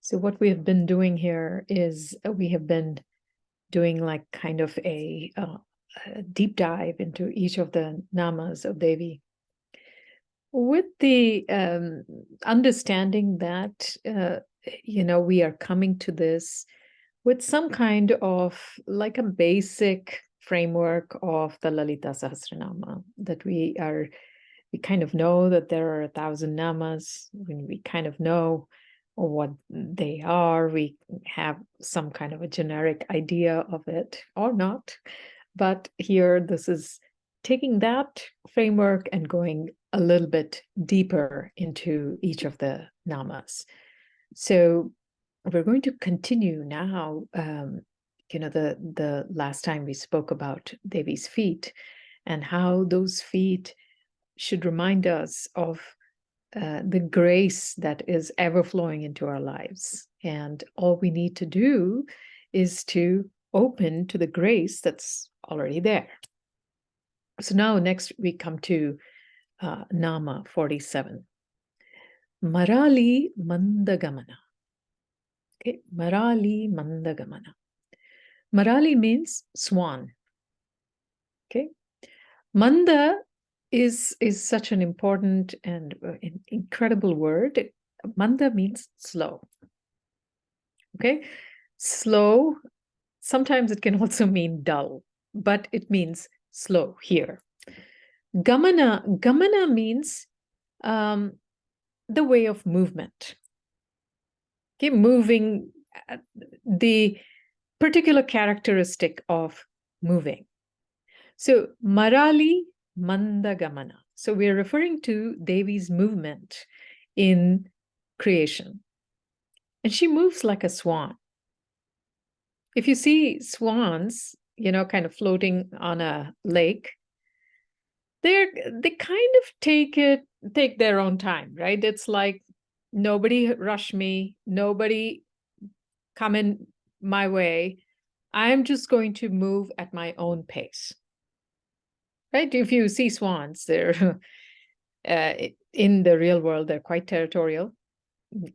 So what we have been doing here is we have been doing like kind of a deep dive into each of the namas of Devi, with the understanding that we are coming to this with some kind of like a basic framework of the Lalitā Sahasranāma, that we kind of know that there are 1,000 namas. When we kind of know what they are, we have some kind of a generic idea of it or not. But here, this is taking that framework and going a little bit deeper into each of the namas. So we're going to continue now. The last time we spoke about Devi's feet and how those feet should remind us of the grace that is ever flowing into our lives. And all we need to do is to open to the grace that's already there. So now next we come to Nama 47. Marali Mandagamana. Okay, Marali Mandagamana. Marali means swan. Okay, Manda is such an important and incredible word. Manda means slow. Okay, slow. Sometimes it can also mean dull, but it means slow here. Gamana means the way of movement. Okay, moving, the particular characteristic of moving. So Marali Mandagamana. So we're referring to Devi's movement in creation. And she moves like a swan. If you see swans, kind of floating on a lake, they kind of take their own time, right? It's like, nobody rush me, nobody come in my way. I'm just going to move at my own pace. Right? If you see swans, they're in the real world, they're quite territorial,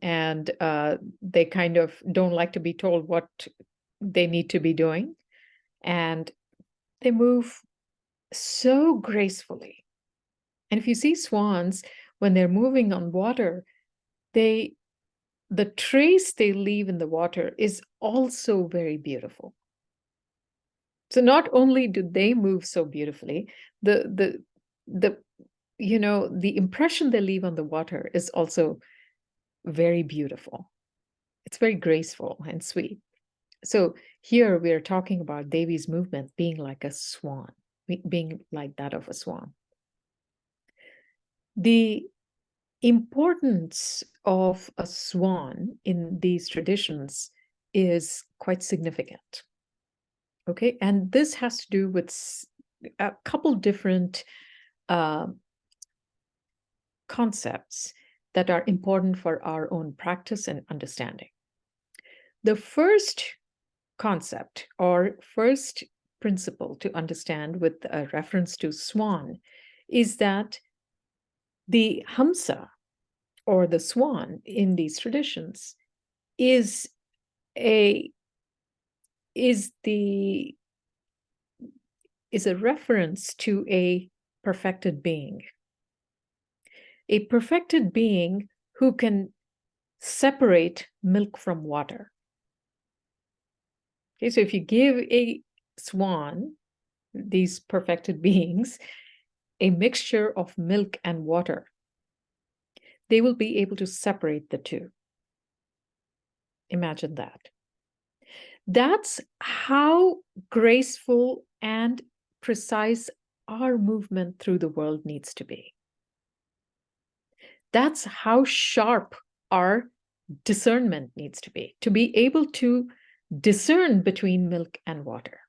and they kind of don't like to be told what they need to be doing, and they move so gracefully. And if you see swans, when they're moving on water, the trace they leave in the water is also very beautiful. So not only do they move so beautifully, the impression they leave on the water is also very beautiful. It's very graceful and sweet. So here we are talking about Devi's movement being like a swan, being like that of a swan. The importance of a swan in these traditions is quite significant. Okay, and this has to do with a couple different concepts that are important for our own practice and understanding. The first concept or first principle to understand with a reference to swan is that the hamsa, or the swan in these traditions, is a reference to a perfected being. A perfected being who can separate milk from water. Okay, so if you give a swan, these perfected beings, a mixture of milk and water, they will be able to separate the two. Imagine that. That's how graceful and precise our movement through the world needs to be. That's how sharp our discernment needs to be able to discern between milk and water.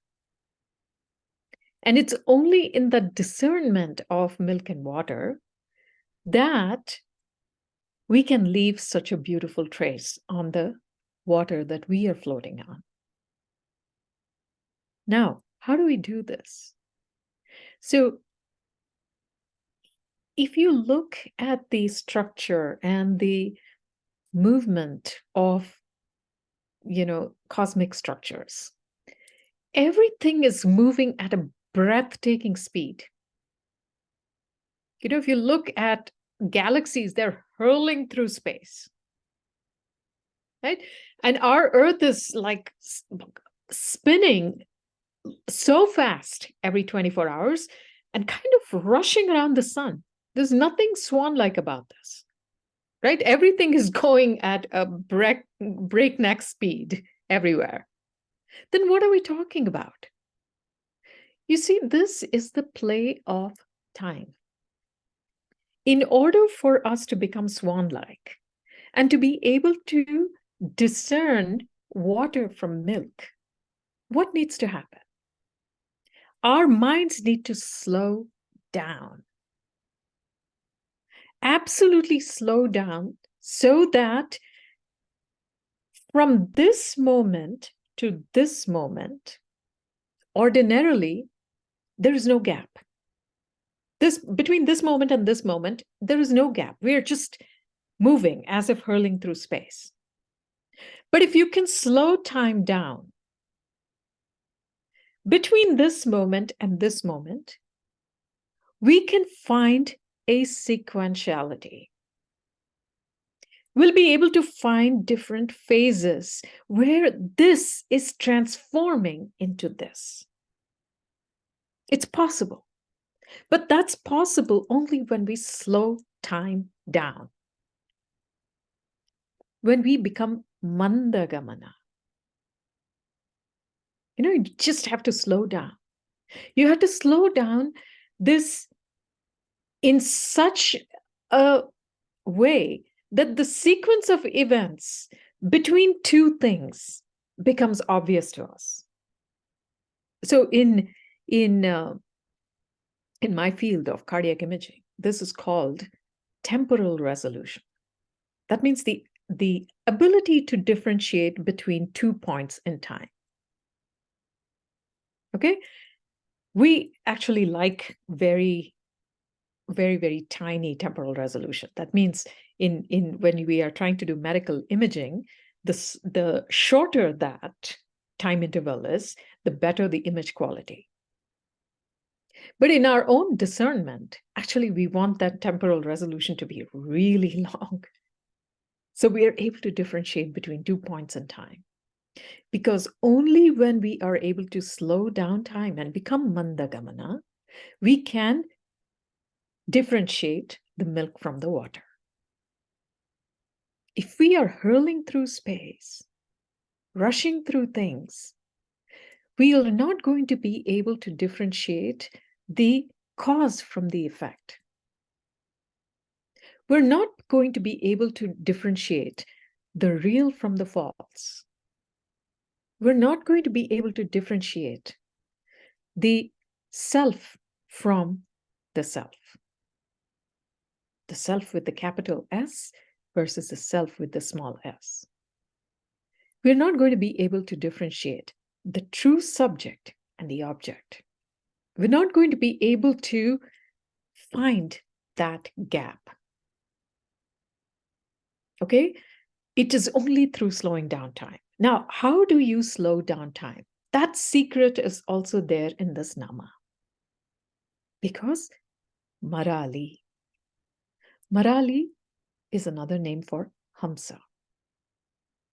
And it's only in the discernment of milk and water that we can leave such a beautiful trace on the water that we are floating on. Now, how do we do this? So, if you look at the structure and the movement of cosmic structures. Everything is moving at a breathtaking speed. If you look at galaxies, they're hurling through space, right? And our Earth is like spinning so fast every 24 hours and kind of rushing around the sun. There's nothing swan-like about this, right? Everything is going at a breakneck speed everywhere. Then what are we talking about? You see, this is the play of time. In order for us to become swan-like and to be able to discern water from milk, what needs to happen? Our minds need to slow down. Absolutely slow down so that from this moment to this moment, ordinarily, there is no gap. Between this moment and this moment, there is no gap. We are just moving as if hurling through space. But if you can slow time down, between this moment and this moment, we can find a sequentiality. We'll be able to find different phases where this is transforming into this. It's possible, but that's possible only when we slow time down. When we become mandagamana. You just have to slow down. You have to slow down this in such a way that the sequence of events between two things becomes obvious to us. So in my field of cardiac imaging, this is called temporal resolution. That means the ability to differentiate between 2 points in time. Okay? We actually like very, very, very tiny temporal resolution. That means when we are trying to do medical imaging, the shorter that time interval is, the better the image quality. But in our own discernment, actually, we want that temporal resolution to be really long. So we are able to differentiate between 2 points in time. Because only when we are able to slow down time and become mandagamana, we can differentiate the milk from the water. If we are hurling through space, rushing through things, we are not going to be able to differentiate the cause from the effect. We're not going to be able to differentiate the real from the false. We're not going to be able to differentiate the self from the self. The self with the capital S versus the self with the small s. We're not going to be able to differentiate the true subject and the object. We're not going to be able to find that gap. Okay? It is only through slowing down time. Now, how do you slow down time? That secret is also there in this nama. Because Marali. Marali is another name for Hamsa.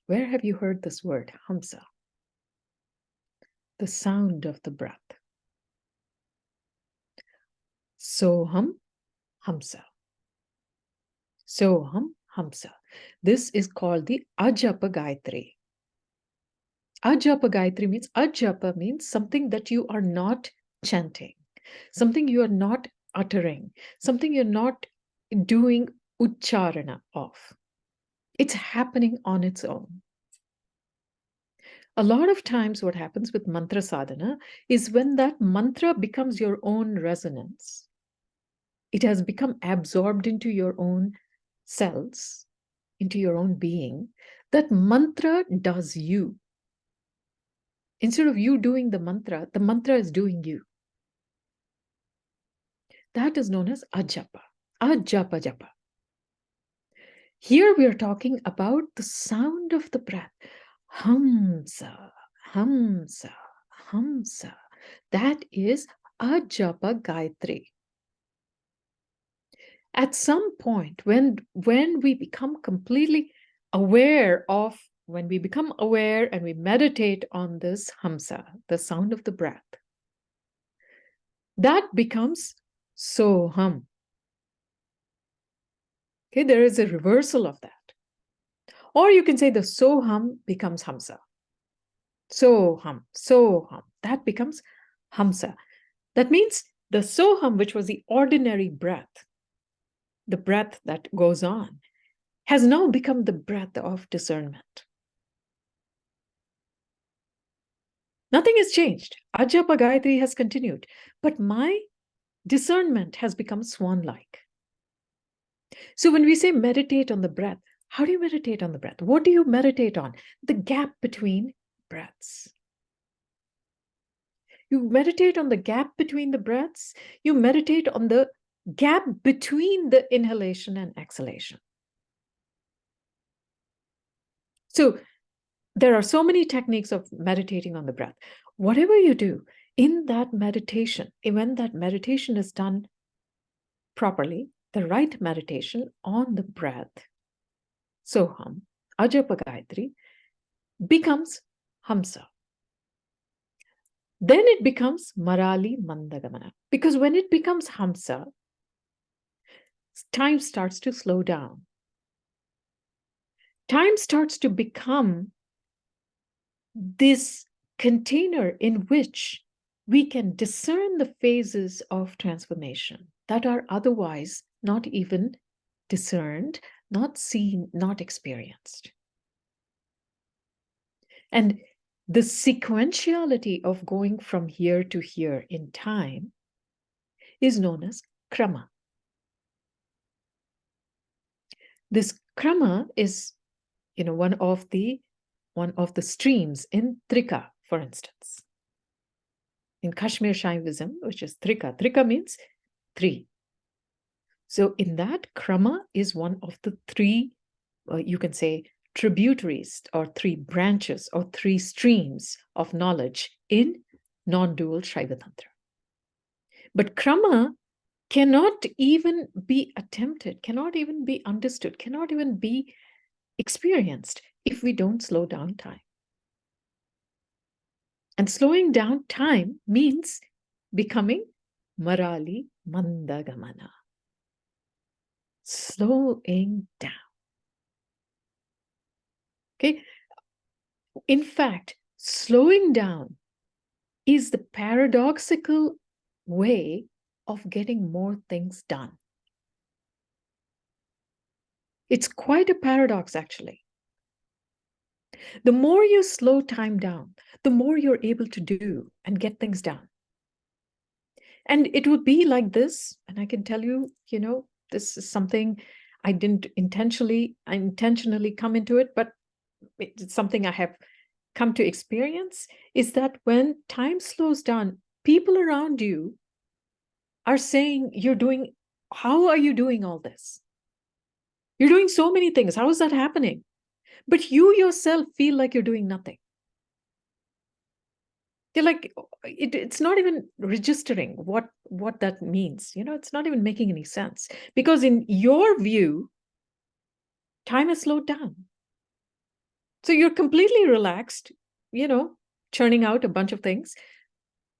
Where have you heard this word, Hamsa? The sound of the breath. Soham Hamsa. Soham Hamsa. This is called the Ajapa Gayatri. Ajapa Gayatri means something that you are not chanting, something you are not uttering, something you're not doing ucharana of. It's happening on its own. A lot of times what happens with mantra sadhana is when that mantra becomes your own resonance. It has become absorbed into your own cells, into your own being. That mantra does you. Instead of you doing the mantra is doing you. That is known as ajapa, ajapa japa. Here we are talking about the sound of the breath. Hamsa, Hamsa, Hamsa. That is a japa Gayatri. At some point, when we become completely aware of, when we become aware and we meditate on this Hamsa, the sound of the breath, that becomes Soham. Okay, there is a reversal of that. Or you can say the Soham becomes Hamsa. Soham, Soham. That becomes Hamsa. That means the Soham, which was the ordinary breath, the breath that goes on, has now become the breath of discernment. Nothing has changed. Ajapa Gayatri has continued, but my discernment has become swan-like. So when we say meditate on the breath, how do you meditate on the breath? What do you meditate on? The gap between breaths. You meditate on the gap between the breaths. You meditate on the gap between the inhalation and exhalation. So there are so many techniques of meditating on the breath. Whatever you do in that meditation, when that meditation is done properly, the right meditation on the breath, Soham, Ajapa Gayatri, becomes Hamsa. Then it becomes Marali Mandagamana. Because when it becomes Hamsa, time starts to slow down. Time starts to become this container in which we can discern the phases of transformation that are otherwise not even discerned, not seen, not experienced. And the sequentiality of going from here to here in time is known as krama. This krama is, one of the streams in Trika, for instance. In Kashmir Shaivism, which is Trika. Trika means three. So in that, krama is one of the three, you can say, tributaries or three branches or three streams of knowledge in non-dual Shaiva Tantra. But krama cannot even be attempted, cannot even be understood, cannot even be experienced if we don't slow down time. And slowing down time means becoming Marali Mandagamana. Slowing down. Okay. In fact, slowing down is the paradoxical way of getting more things done. It's quite a paradox, actually. The more you slow time down, the more you're able to do and get things done. And it would be like this, and I can tell you, this is something I didn't intentionally come into it, but it's something I have come to experience, is that when time slows down, people around you are saying, how are you doing all this? You're doing so many things. How is that happening? But you yourself feel like you're doing nothing. You're like, it's not even registering what that means. It's not even making any sense. Because in your view, time has slowed down. So you're completely relaxed, churning out a bunch of things.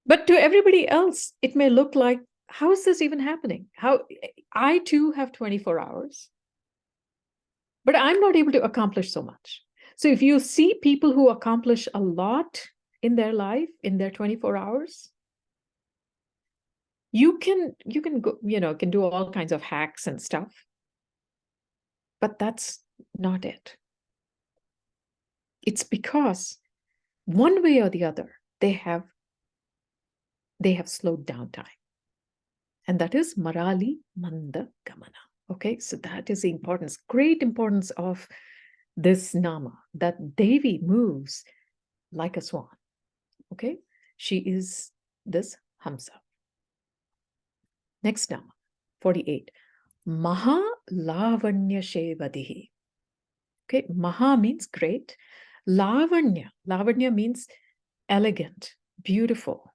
But to everybody else, it may look like, how is this even happening? How I too have 24 hours. But I'm not able to accomplish so much. So if you see people who accomplish a lot in their life, in their 24 hours, you can go, can do all kinds of hacks and stuff. But that's not it. It's because one way or the other, they have slowed down time. And that is Marali Manda Gamana. Okay, so that is the importance, great importance of this nama, that Devi moves like a swan. Okay, she is this Hamsa. Next nama, 48. Maha Lavanya Shevadihi. Okay, Maha means great. Lavanya. Lavanya means elegant, beautiful.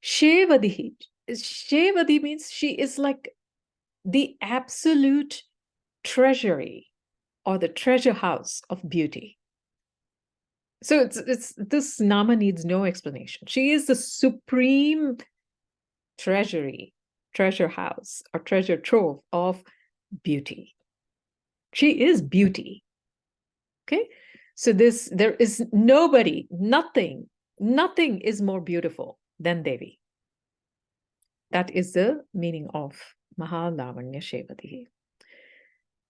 Shevadi. Shevadi means she is like the absolute treasury or the treasure house of beauty. So it's this Nama needs no explanation. She is the supreme treasure house, or treasure trove of beauty. She is beauty. Okay? So there is nobody, nothing is more beautiful than Devi. That is the meaning of Mahalavanya Shevati.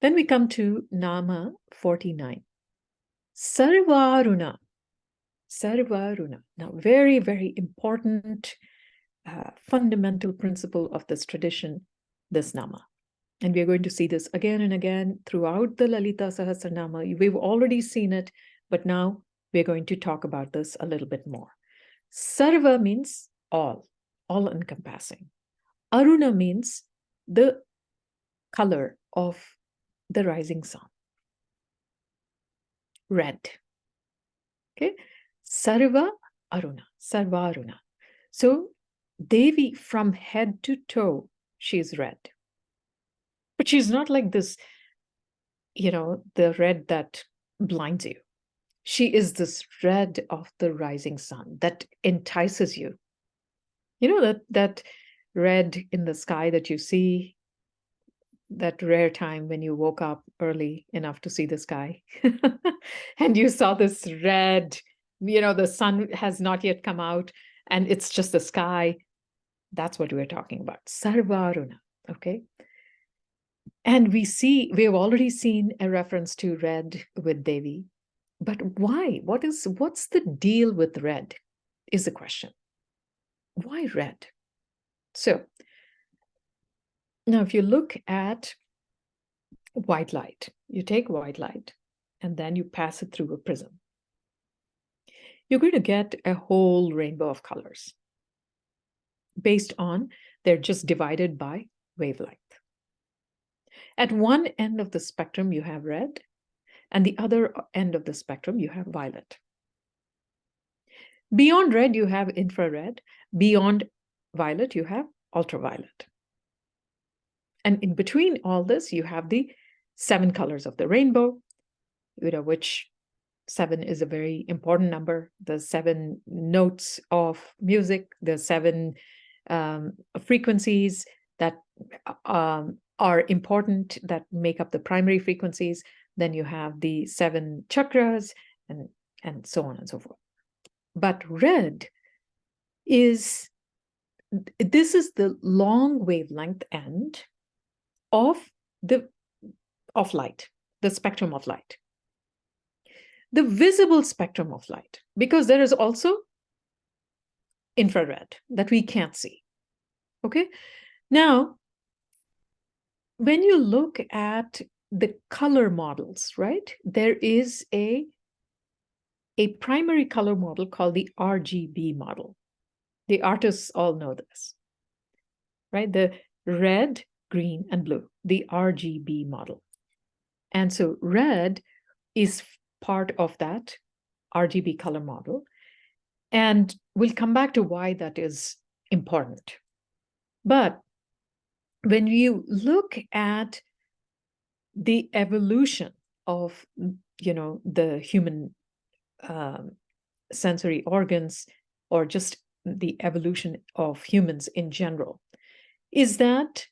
Then we come to Nama 49. Sarvaruna. Sarvaruna. Now, very, very important fundamental principle of this tradition, this Nama. And we are going to see this again and again throughout the Lalitā Sahasranāma. We've already seen it, but now we're going to talk about this a little bit more. Sarva means all encompassing. Aruna means the color of the rising sun. Red. Okay. Sarva Aruna. Sarva Aruna. So Devi, from head to toe, she's red. But she's not like this, the red that blinds you. She is this red of the rising sun that entices you. That red in the sky that you see, that rare time when you woke up early enough to see the sky and you saw this red, the sun has not yet come out and it's just the sky. That's what we're talking about. Sarvaruna. Okay. And we have already seen a reference to red with Devi. But why? What's the deal with red is the question. Why red? So now if you look at white light, you take white light and then you pass it through a prism. You're going to get a whole rainbow of colors based on they're just divided by wavelength. At one end of the spectrum, you have red, and the other end of the spectrum, you have violet. Beyond red, you have infrared. Beyond violet, you have ultraviolet. And in between all this, you have the 7 colors of the rainbow, which 7 is a very important number. The 7 notes of music, the 7 frequencies that are important, that make up the primary frequencies. Then you have the 7 chakras and so on and so forth. But red is the long wavelength end of light, the spectrum of light. The visible spectrum of light, because there is also infrared that we can't see. Okay? Now, when you look at the color models, right, there is a primary color model called the RGB model. The artists all know this, right? The red, green, and blue, the RGB model. And so red is part of that RGB color model. And we'll come back to why that is important. But when you look at the evolution of, the human sensory organs, or just the evolution of humans in general, is that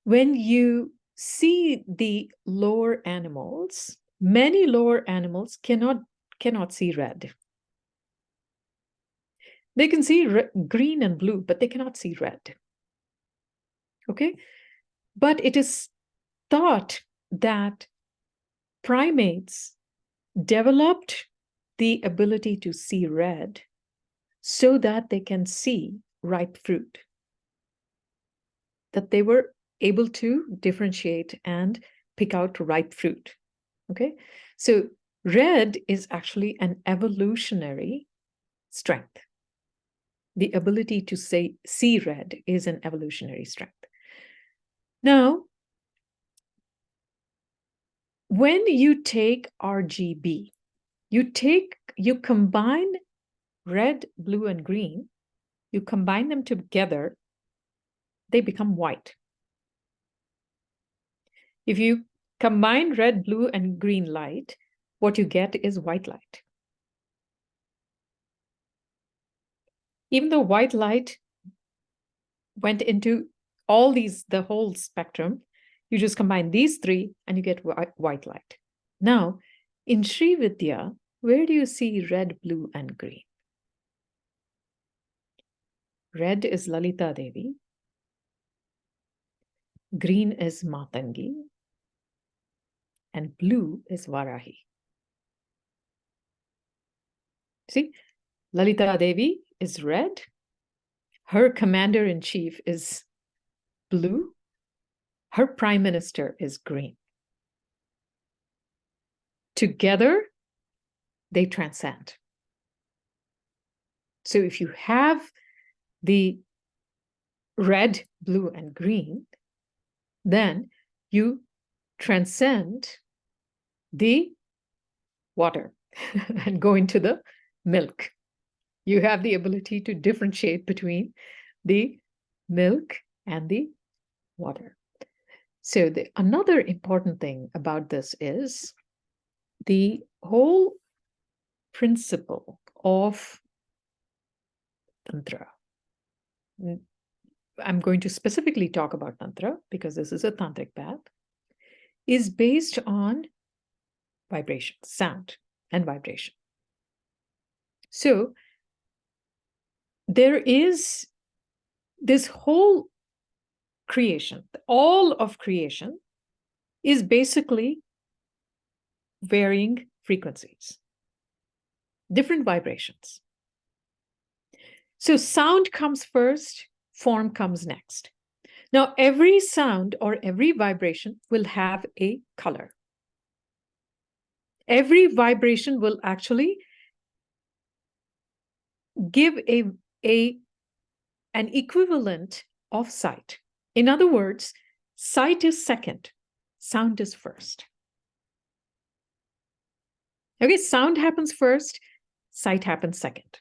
when you see the lower animals, many lower animals cannot see red. They can see green and blue, but they cannot see red. Okay? But it is thought that primates developed the ability to see red so that they can see ripe fruit, that they were able to differentiate and pick out ripe fruit. Okay? So red is actually an evolutionary strength. The ability to see red is an evolutionary strength. Now, when you take RGB, You combine red, blue, and green, you combine them together, they become white. If you combine red, blue, and green light, what you get is white light. Even though white light went into all these, the whole spectrum, you just combine these three and you get white light. Now, in Sri Vidya, where do you see red, blue, and green? Red is Lalitā Devi. Green is Matangi. And blue is Varahi. See, Lalitā Devi is red. Her commander-in-chief is blue. Her prime minister is green. Together, they transcend. So if you have the red, blue, and green, then you transcend the water and go into the milk. You have the ability to differentiate between the milk and the water. So another important thing about this is the whole principle of Tantra. I'm going to specifically talk about Tantra because this is a tantric path, is based on vibration, sound and vibration. So there is this whole creation, all of creation is basically varying frequencies, different vibrations. So sound comes first, form comes next. Now, every sound or every vibration will have a color. Every vibration will actually give an equivalent of sight. In other words, sight is second, sound is first. Okay, sound happens first, sight happens second.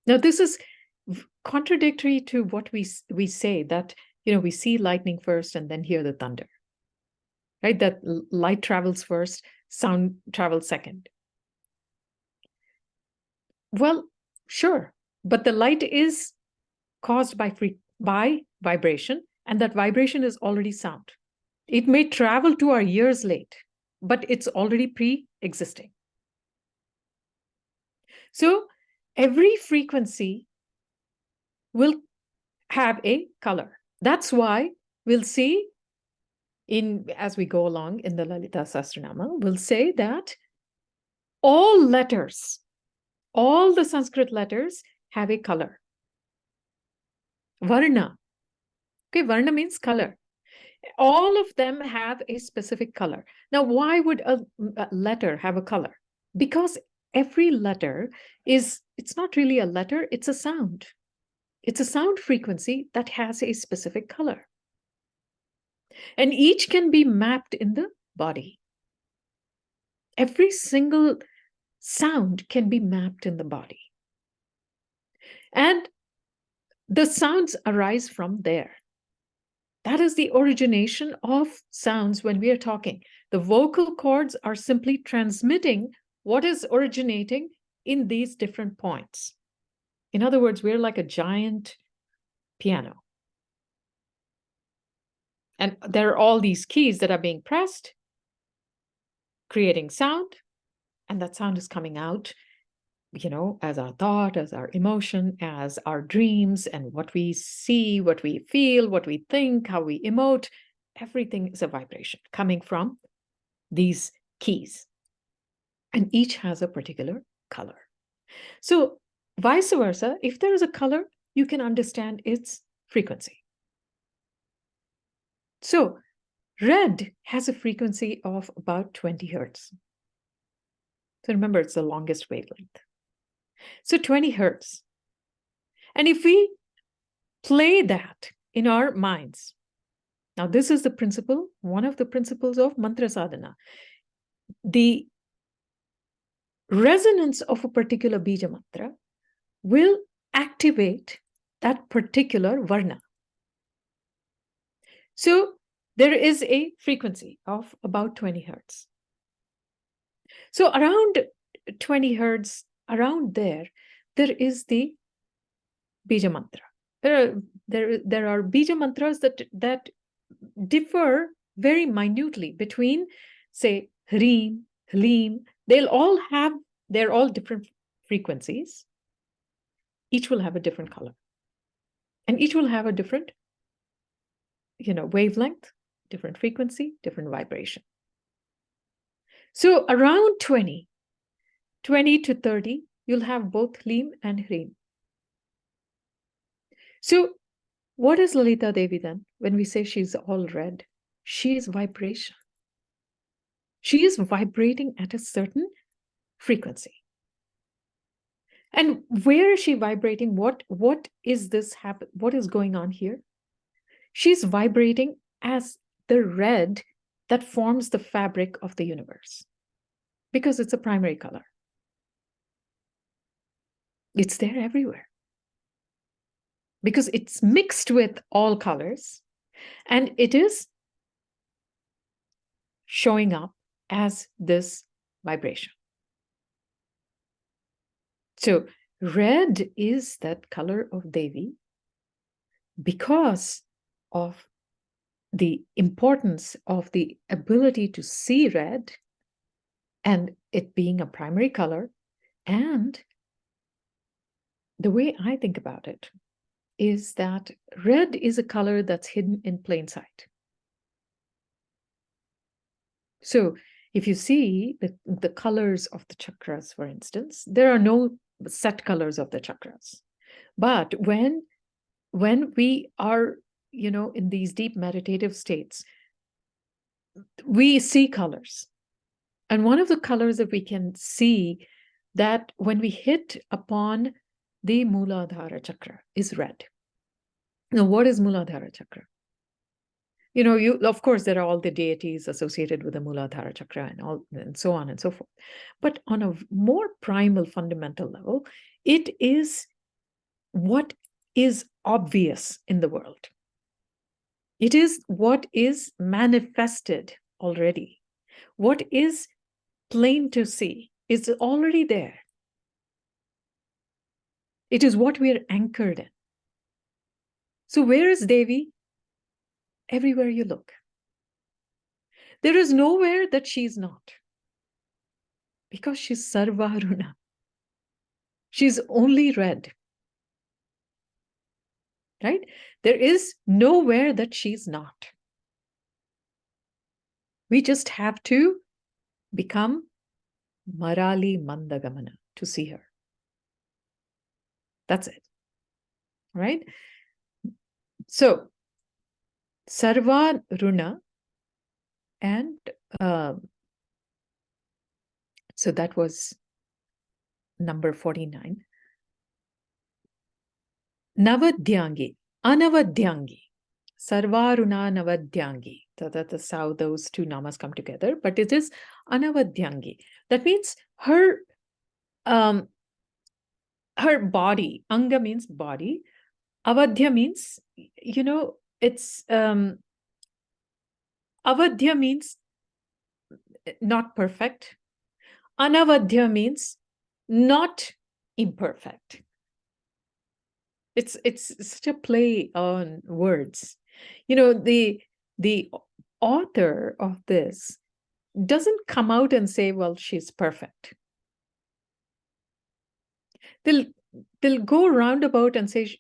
Now, this is contradictory to what we say that, we see lightning first and then hear the thunder, right? That light travels first, sound travels second. Well, sure, but the light is caused by vibration, and that vibration is already sound. It may travel to our ears late, but it's already pre-existing. So every frequency will have a color. That's why we'll see as we go along in the Lalitā Sahasranāma, we'll say that all letters, all the Sanskrit letters have a color. Varna. Okay, Varna means color. All of them have a specific color. Now, why would a letter have a color? Because every letter it's not really a letter, it's a sound. It's a sound frequency that has a specific color. And each can be mapped in the body. Every single sound can be mapped in the body. And the sounds arise from there. That is the origination of sounds when we are talking. The vocal cords are simply transmitting what is originating in these different points. In other words, we're like a giant piano. And there are all these keys that are being pressed, creating sound, and that sound is coming out, as our thought, as our emotion, as our dreams, and what we see, what we feel, what we think, how we emote. Everything is a vibration coming from these keys. And each has a particular color. So vice versa, if there is a color, you can understand its frequency. So red has a frequency of about 20 hertz. So remember, it's the longest wavelength. So 20 hertz. And if we play that in our minds, now this is the principle, one of the principles of mantra sadhana. The resonance of a particular bija mantra will activate that particular varna. So there is a frequency of about 20 hertz. So around 20 hertz, around there is the bija mantra. There are bija mantras that differ very minutely between, say, Hreem, Hleem. They're all different frequencies. Each will have a different color. And each will have a different, wavelength, different frequency, different vibration. So around 20 to 30, you'll have both Hleem and Hreem. So what is Lalitā Devi then? When we say she's all red, she is vibration. She is vibrating at a certain frequency. And where is she vibrating? What is this happen? What is going on here? She's vibrating as the red that forms the fabric of the universe, because it's a primary color. It's there everywhere, because it's mixed with all colors, and it is showing up as this vibration. So red is that color of Devi because of the importance of the ability to see red and it being a primary color. And the way I think about it is that red is a color that's hidden in plain sight. So if you see the colors of the chakras, for instance, there are no set colors of the chakras. But when we are, in these deep meditative states, we see colors. And one of the colors that we can see that when we hit upon the Mooladhara chakra is red. Now, what is Mooladhara chakra? Of course, there are all the deities associated with the Mooladhara chakra and so on and so forth. But on a more primal, fundamental level, it is what is obvious in the world. It is what is manifested already. What is plain to see is already there. It is what we are anchored in. So where is Devi? Everywhere you look. There is nowhere that she's not, because she's Sarvaruna. She's only red. Right? There is nowhere that she's not. We just have to become Marali Mandagamana to see her. That's it. Right? So, Sarva Runa, and so that was number 49. Navadhyangi, Anavadhyangi, Sarvaruna Navadhyangi. That's how those two namas come together, but it is Anavadhyangi. That means her body, Anga means body, Avadhya means, it's Avadhya means not perfect. Anavadhya means not imperfect. It's such a play on words. The author of this doesn't come out and say, well, she's perfect. They'll go roundabout and say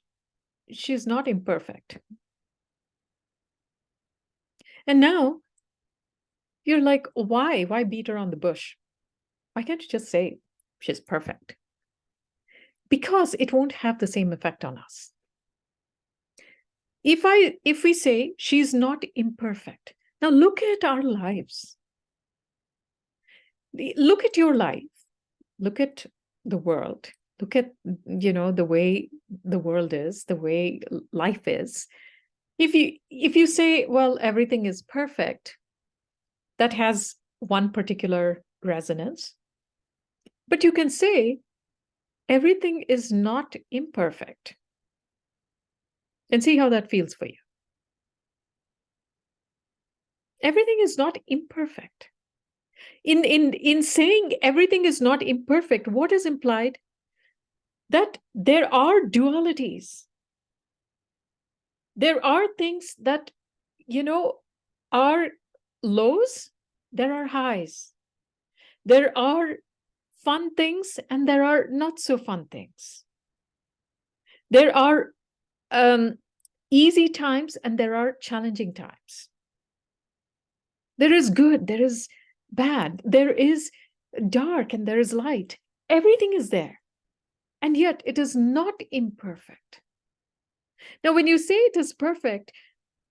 she's not imperfect. And now you're like, why beat her on the bush? Why can't you just say she's perfect? Because it won't have the same effect on us. If we say she's not imperfect, now look at our lives. Look at your life. Look at the world. Look at, the way the world is, the way life is. If you say, well, everything is perfect, that has one particular resonance. But you can say everything is not imperfect. And see how that feels for you. Everything is not imperfect. In saying everything is not imperfect, what is implied? That there are dualities. There are things that, are lows, there are highs. There are fun things and there are not so fun things. There are easy times and there are challenging times. There is good, there is bad, there is dark and there is light. Everything is there. And yet it is not imperfect. Now, when you say it is perfect,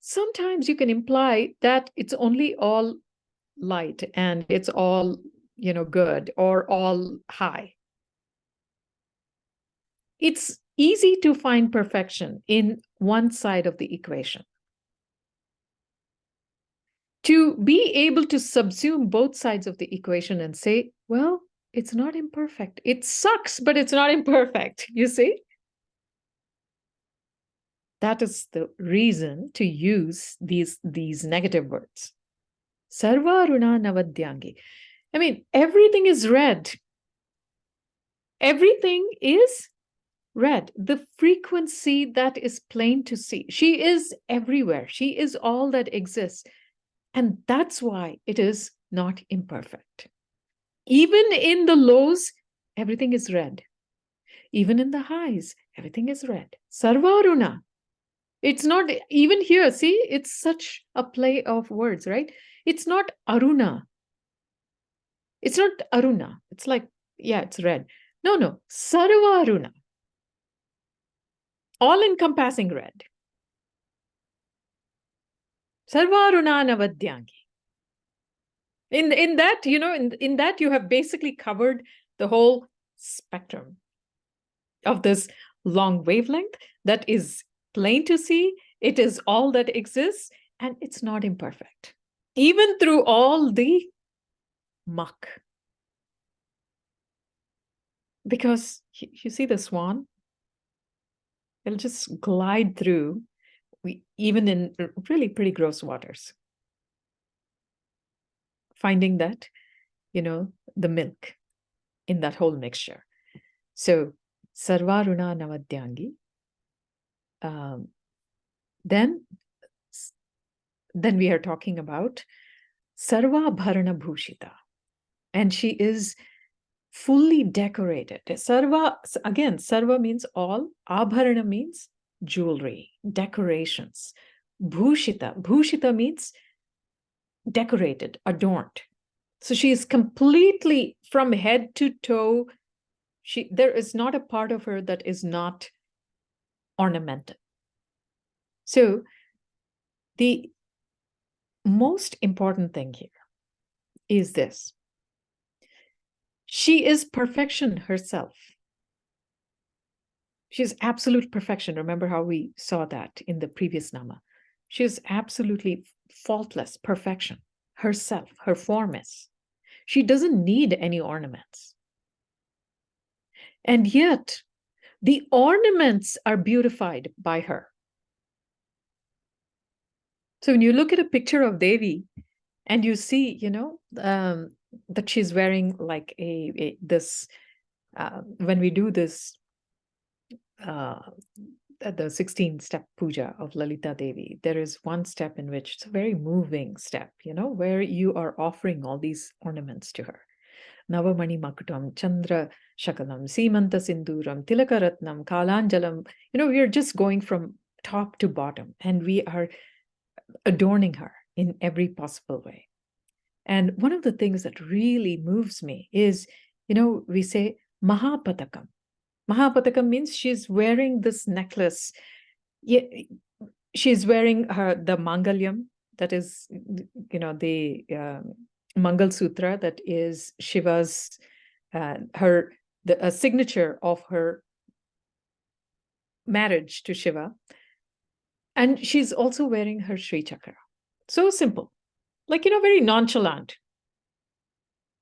sometimes you can imply that it's only all light and it's all, good or all high. It's easy to find perfection in one side of the equation. To be able to subsume both sides of the equation and say, well, it's not imperfect. It sucks, but it's not imperfect. You see? That is the reason to use these negative words. Sarva runa navadyangi. I mean, everything is red. Everything is red. The frequency that is plain to see. She is everywhere. She is all that exists. And that's why it is not imperfect. Even in the lows, everything is red. Even in the highs, everything is red. Sarva runa. It's not even here. See, it's such a play of words, right? It's not Aruna. It's not Aruna. It's like, yeah, it's red. No. Sarva Aruna. All encompassing red. Sarva Aruna Navadyangi. In that, in that you have basically covered the whole spectrum of this long wavelength that is plain to see. It is all that exists and it's not imperfect. Even through all the muck. Because you see the swan? It'll just glide through, even in really pretty gross waters. Finding that, the milk in that whole mixture. So, Sarvaruna Navadyangi. Then we are talking about Sarva Bharana Bhushita. And she is fully decorated. Sarva, again, Sarva means all. Abharana means jewelry, decorations. Bhushita means decorated, adorned. So she is completely from head to toe. There is not a part of her that is not ornamented. So the most important thing here is this. She is perfection herself. She is absolute perfection. Remember how we saw that in the previous Nama. She is absolutely faultless perfection herself. Her form is. She doesn't need any ornaments. And yet, the ornaments are beautified by her. So when you look at a picture of Devi and you see, that she's wearing like this, when we do this, the 16-step puja of Lalitā Devi, there is one step in which it's a very moving step, where you are offering all these ornaments to her. Navamani Makutam, Chandra Shakalam, Simanta Sinduram, Tilakaratnam, Kalanjalam. We are just going from top to bottom and we are adorning her in every possible way. And one of the things that really moves me is, we say Mahapatakam. Mahapatakam means she's wearing this necklace. She's wearing the Mangalyam, that is, the Mangal Sutra, that is Shiva's, a signature of her marriage to Shiva. And she's also wearing her Sri Chakra. So simple, like, very nonchalant.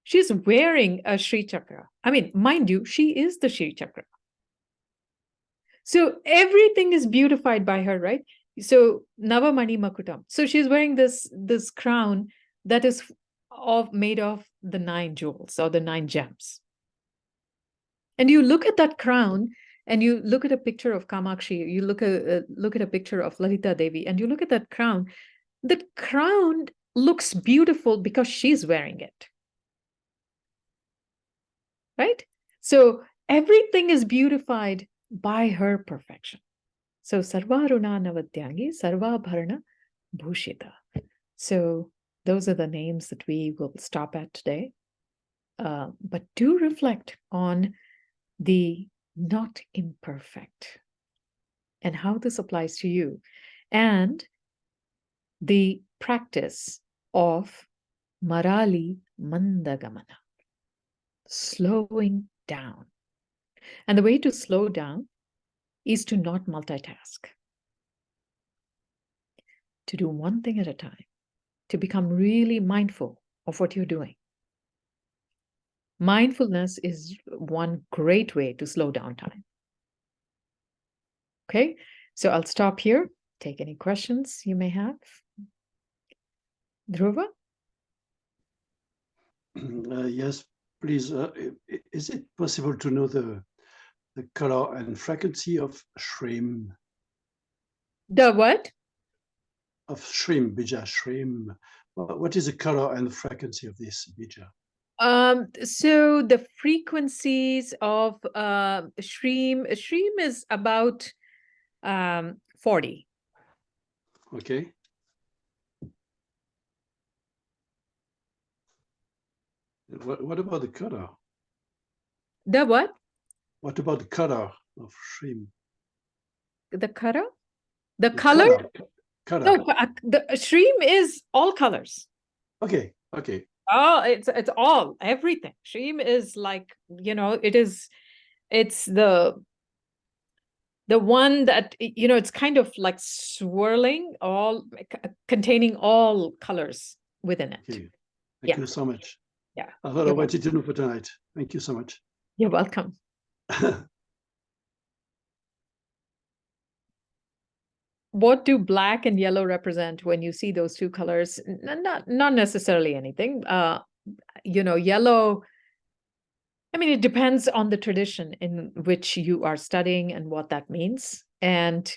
She's wearing a Sri Chakra. I mean, mind you, she is the Sri Chakra. So everything is beautified by her, right? So Navamani Makutam. So she's wearing this crown that is made of the 9 jewels or the 9 gems. And you look at that crown and you look at a picture of Kamakshi, you look at a picture of Lalitā Devi, and you look at that crown. The crown looks beautiful because she's wearing it. Right? So everything is beautified by her perfection. So Sarvaruna Navadyangi, Sarvabharana Bhushita. So those are the names that we will stop at today. But do reflect on the not imperfect and how this applies to you, and the practice of Marali Mandagamana, slowing down. And the way to slow down is to not multitask, to do one thing at a time, to become really mindful of what you're doing. Mindfulness is one great way to slow down time. Okay, so I'll stop here. Take any questions you may have. Dhruva? Yes, please. Is it possible to know the color and frequency of Shrim? The what? Of Shrim, Bija Shrim. What is the color and the frequency of this Bija? So the frequencies of Shrim is about 40. Okay. What about the color? The what? What about the color of Shrim? The color? The color? Color. No, the Shrim is all colors. Okay. Okay. Oh, it's all, everything. Shrim is like, it's the one that, it's kind of like swirling, all containing all colors within it. Okay. Thank you so much. Yeah. I thought I wanted to know for tonight. Thank you so much. You're welcome. What do black and yellow represent when you see those two colors? Not necessarily anything. Yellow, I mean, it depends on the tradition in which you are studying and what that means. And,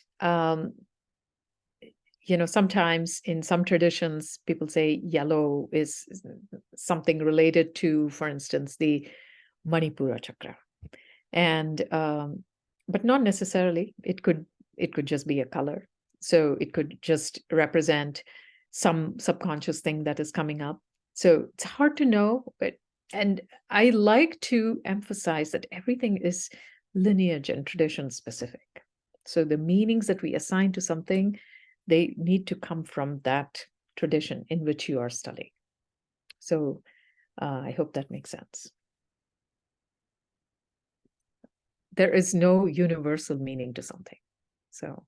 sometimes in some traditions, people say yellow is something related to, for instance, the Manipura chakra. And, but not necessarily. It could just be a color. So it could just represent some subconscious thing that is coming up. So it's hard to know, and I like to emphasize that everything is lineage and tradition specific. So the meanings that we assign to something, they need to come from that tradition in which you are studying. So I hope that makes sense. There is no universal meaning to something. So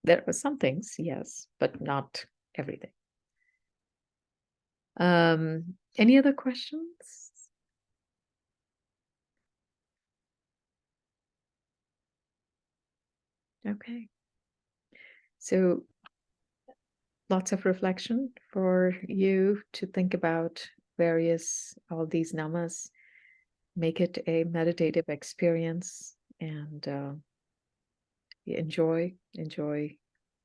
there are some things, yes, but not everything. Any other questions? Okay. So lots of reflection for you to think about all these namas. Make it a meditative experience, and enjoy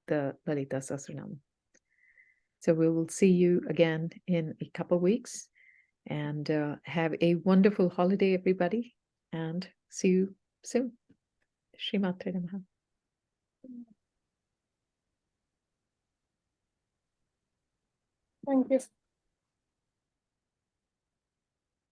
the Lalitā Sahasranāma. So we will see you again in a couple of weeks, and have a wonderful holiday, everybody, and see you soon. Shri Matre Namaha. Thank you.